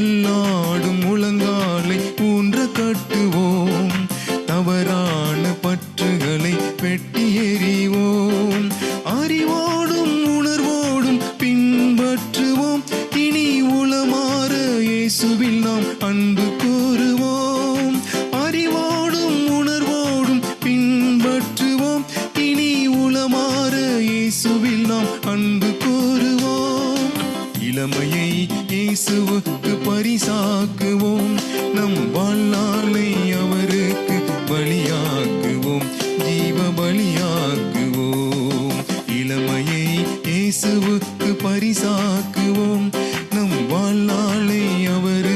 தள்ளாடும் முழங்காலை ஊன்ற கட்டுவோம். தவறான பற்றுகளை வெட்டி எறிவோம். அறிவோடும் உணர்வோடும் பின்பற்றுவோம். இனி உளமாற இயேசுவில் நாம் அன்பு கூறுவோம். அறிவோடும் உணர்வோடும் பின்பற்றுவோம். இனி உளமாற இயேசுவில் நாம் அன்பு கூறுவோம். இளமையை இயேசுவுக்கு பரிசாக்குவோம். நம் வாழ்நாளை அவருக்கு பலியாக்குவோம். ஜீவ பலியாக்குவோம். இளமையை இயேசுவுக்கு பரிசாக்குவோம். நம் வாழ்நாளை அவருக்கு